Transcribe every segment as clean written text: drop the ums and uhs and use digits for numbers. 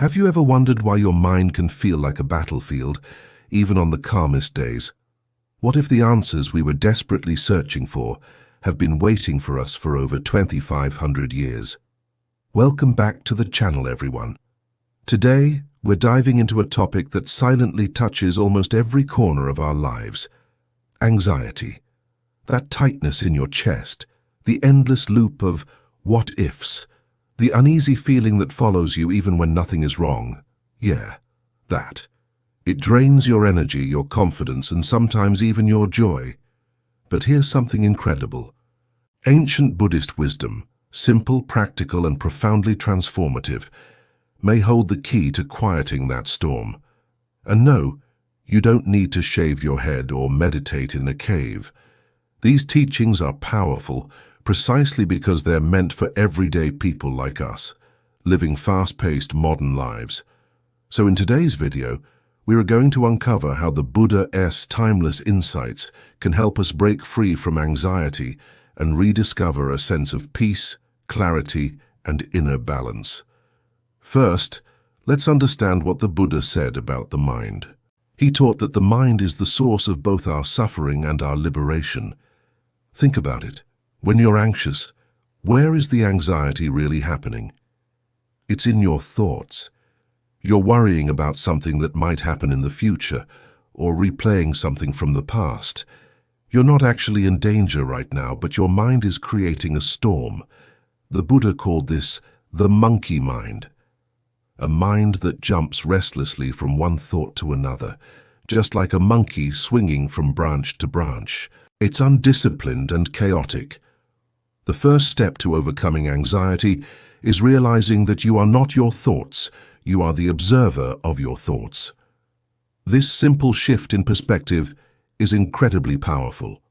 Have you ever wondered why your mind can feel like a battlefield, even on the calmest days? What if the answers we were desperately searching for have been waiting for us for over 2,500 years? Welcome back to the channel, everyone. Today, we're diving into a topic that silently touches almost every corner of our lives. Anxiety. That tightness in your chest, the endless loop of what-ifs, the uneasy feeling that follows you even when nothing is wrong. Yeah, that. It drains your energy, your confidence, and sometimes even your joy. But here's something incredible. Ancient Buddhist wisdom, simple, practical, and profoundly transformative, may hold the key to quieting that storm. And no, you don't need to shave your head or meditate in a cave. These teachings are powerful precisely because they're meant for everyday people like us, living fast-paced modern lives. So in today's video, we are going to uncover how the Buddha's timeless insights can help us break free from anxiety and rediscover a sense of peace, clarity, and inner balance. First, let's understand what the Buddha said about the mind. He taught that the mind is the source of both our suffering and our liberation. Think about it. When you're anxious, where is the anxiety really happening? It's in your thoughts. You're worrying about something that might happen in the future, or replaying something from the past. You're not actually in danger right now, but your mind is creating a storm. The Buddha called this the monkey mind. A mind that jumps restlessly from one thought to another, just like a monkey swinging from branch to branch. It's undisciplined and chaotic. The first step to overcoming anxiety is realizing that you are not your thoughts, you are the observer of your thoughts. This simple shift in perspective is incredibly powerful.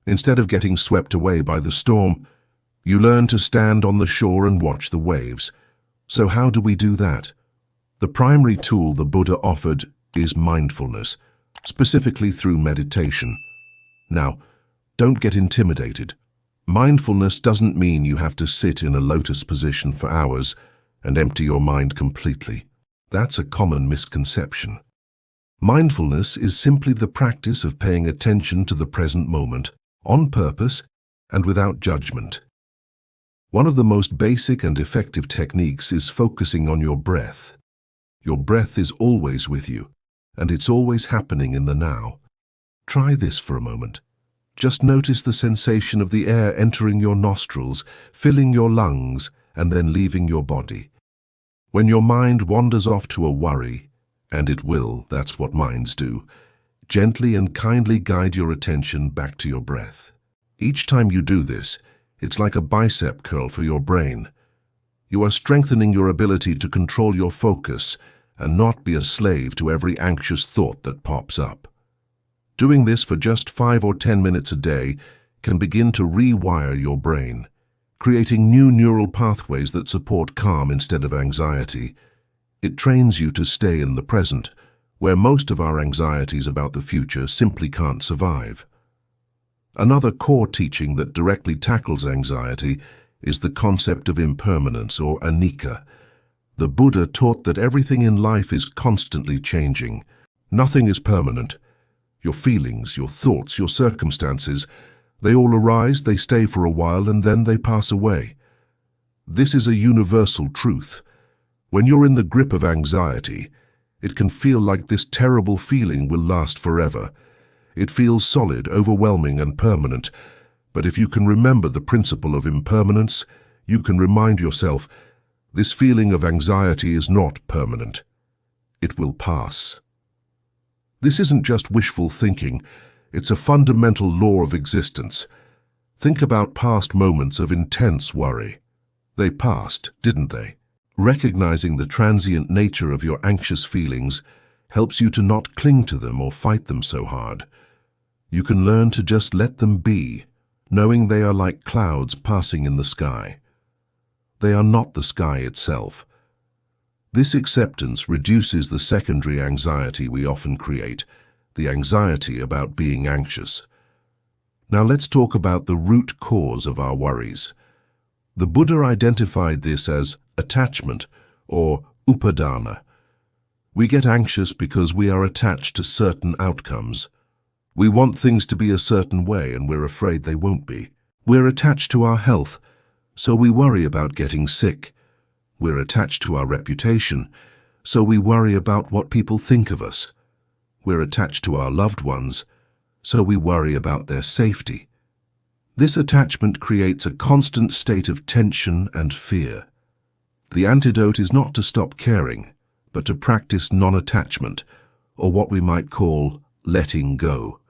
Instead of getting swept away by the storm, you learn to stand on the shore and watch the waves. So how do we do that? The primary tool the Buddha offered is mindfulness, specifically through meditation. Now, don't get intimidated. Mindfulness doesn't mean you have to sit in a lotus position for hours and empty your mind completely. That's a common misconception. Mindfulness is simply the practice of paying attention to the present moment, on purpose and without judgment. One of the most basic and effective techniques is focusing on your breath. Your breath is always with you, and it's always happening in the now. Try this for a moment. Just notice the sensation of the air entering your nostrils, filling your lungs, and then leaving your body. When your mind wanders off to a worry, and it will, that's what minds do, gently and kindly guide your attention back to your breath. Each time you do this, it's like a bicep curl for your brain. You are strengthening your ability to control your focus and not be a slave to every anxious thought that pops up. Doing this for just 5 or 10 minutes a day can begin to rewire your brain, creating new neural pathways that support calm instead of anxiety. It trains you to stay in the present, where most of our anxieties about the future simply can't survive. Another core teaching that directly tackles anxiety is the concept of impermanence, or anicca. The Buddha taught that everything in life is constantly changing. Nothing is permanent. Your feelings, your thoughts, your circumstances, they all arise, they stay for a while, and then they pass away. This is a universal truth. When you're in the grip of anxiety, it can feel like this terrible feeling will last forever. It feels solid, overwhelming, and permanent. But if you can remember the principle of impermanence, you can remind yourself, this feeling of anxiety is not permanent. It will pass. This isn't just wishful thinking, it's a fundamental law of existence. Think about past moments of intense worry. They passed, didn't they? Recognizing the transient nature of your anxious feelings helps you to not cling to them or fight them so hard. You can learn to just let them be, knowing they are like clouds passing in the sky. They are not the sky itself. This acceptance reduces the secondary anxiety we often create, the anxiety about being anxious. Now let's talk about the root cause of our worries. The Buddha identified this as attachment, or Upadana. We get anxious because we are attached to certain outcomes. We want things to be a certain way and we're afraid they won't be. We're attached to our health, so we worry about getting sick. We're attached to our reputation, so we worry about what people think of us. We're attached to our loved ones, so we worry about their safety. This attachment creates a constant state of tension and fear. The antidote is not to stop caring, but to practice non-attachment, or what we might call letting go.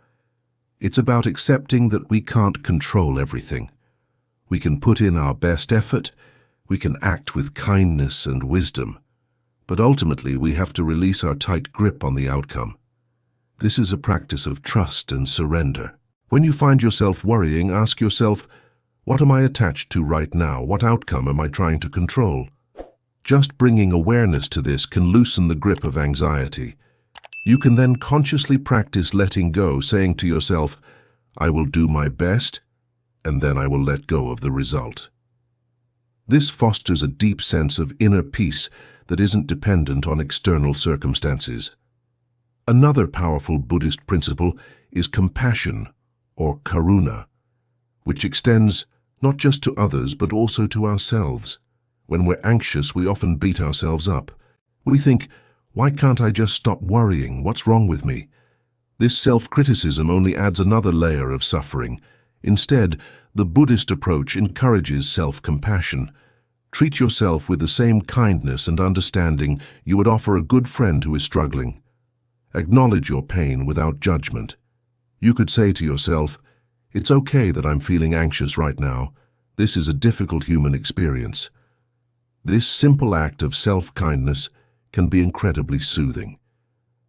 It's about accepting that we can't control everything. We can put in our best effort, we can act with kindness and wisdom, but ultimately we have to release our tight grip on the outcome. This is a practice of trust and surrender. When you find yourself worrying, ask yourself, what am I attached to right now? What outcome am I trying to control? Just bringing awareness to this can loosen the grip of anxiety. You can then consciously practice letting go, saying to yourself, I will do my best, and then I will let go of the result. This fosters a deep sense of inner peace that isn't dependent on external circumstances. Another powerful Buddhist principle is compassion, or karuna, which extends not just to others but also to ourselves. When we're anxious, we often beat ourselves up. We think, why can't I just stop worrying? What's wrong with me? This self-criticism only adds another layer of suffering. Instead, the Buddhist approach encourages self-compassion. Treat yourself with the same kindness and understanding you would offer a good friend who is struggling. Acknowledge your pain without judgment. You could say to yourself, it's okay that I'm feeling anxious right now. This is a difficult human experience. This simple act of self-kindness can be incredibly soothing.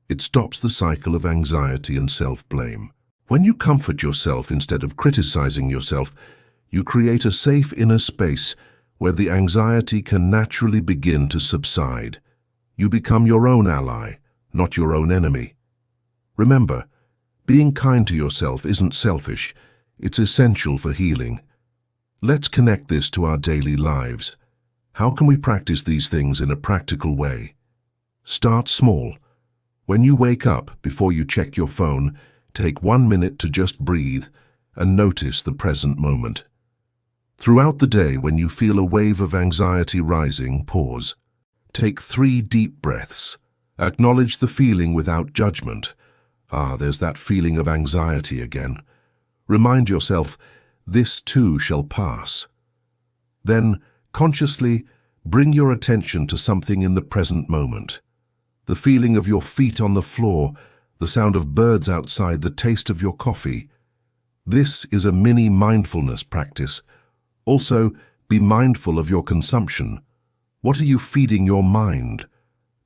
It stops the cycle of anxiety and self-blame. When you comfort yourself instead of criticizing yourself, you create a safe inner space where the anxiety can naturally begin to subside. You become your own ally, not your own enemy. Remember, being kind to yourself isn't selfish, it's essential for healing. Let's connect this to our daily lives. How can we practice these things in a practical way? Start small. When you wake up, before you check your phone, take 1 minute to just breathe and notice the present moment. Throughout the day, when you feel a wave of anxiety rising, pause. Take 3 deep breaths. Acknowledge the feeling without judgment. There's that feeling of anxiety again. Remind yourself, this too shall pass. Then, consciously, bring your attention to something in the present moment. The feeling of your feet on the floor, the sound of birds outside, the taste of your coffee. This is a mini mindfulness practice. Also, be mindful of your consumption. What are you feeding your mind?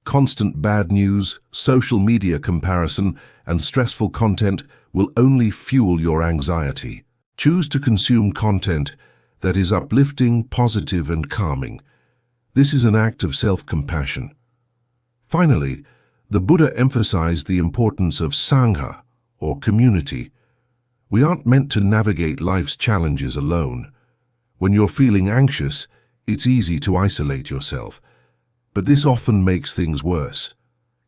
Constant bad news, social media comparison, and stressful content will only fuel your anxiety. Choose to consume content that is uplifting, positive, and calming. This is an act of self-compassion. Finally, the Buddha emphasized the importance of Sangha, or community. We aren't meant to navigate life's challenges alone. When you're feeling anxious, it's easy to isolate yourself. But this often makes things worse.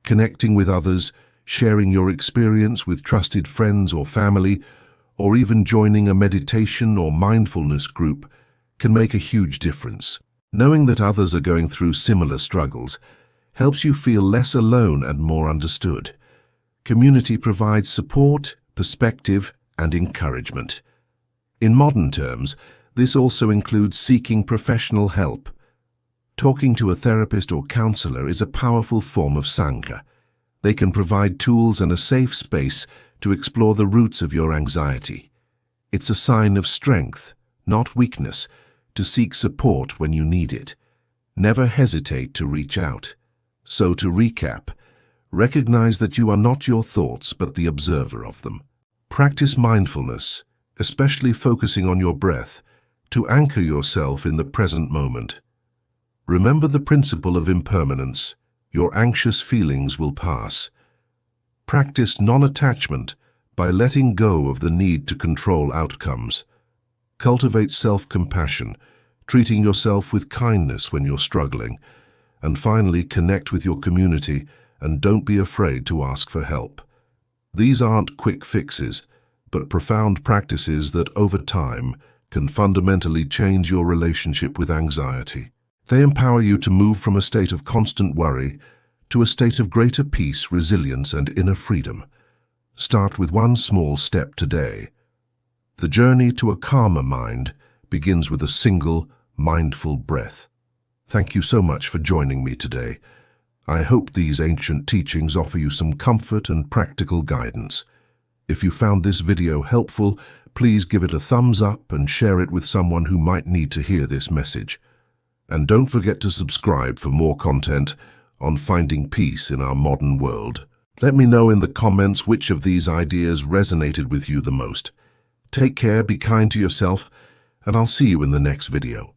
Connecting with others, sharing your experience with trusted friends or family, or even joining a meditation or mindfulness group can make a huge difference. Knowing that others are going through similar struggles helps you feel less alone and more understood. Community provides support, perspective, and encouragement. In modern terms, this also includes seeking professional help. Talking to a therapist or counselor is a powerful form of Sangha. They can provide tools and a safe space to explore the roots of your anxiety. It's a sign of strength, not weakness, to seek support when you need it. Never hesitate to reach out. So to recap, recognize that you are not your thoughts but the observer of them. Practice mindfulness, especially focusing on your breath, to anchor yourself in the present moment. Remember the principle of impermanence. Your anxious feelings will pass. Practice non-attachment by letting go of the need to control outcomes. Cultivate self-compassion, treating yourself with kindness when you're struggling. And finally, connect with your community and don't be afraid to ask for help. These aren't quick fixes, but profound practices that over time can fundamentally change your relationship with anxiety. They empower you to move from a state of constant worry to a state of greater peace, resilience, and inner freedom. Start with one small step today. The journey to a calmer mind begins with a single, mindful breath. Thank you so much for joining me today. I hope these ancient teachings offer you some comfort and practical guidance. If you found this video helpful, please give it a thumbs up and share it with someone who might need to hear this message. And don't forget to subscribe for more content on finding peace in our modern world. Let me know in the comments which of these ideas resonated with you the most. Take care, be kind to yourself, and I'll see you in the next video.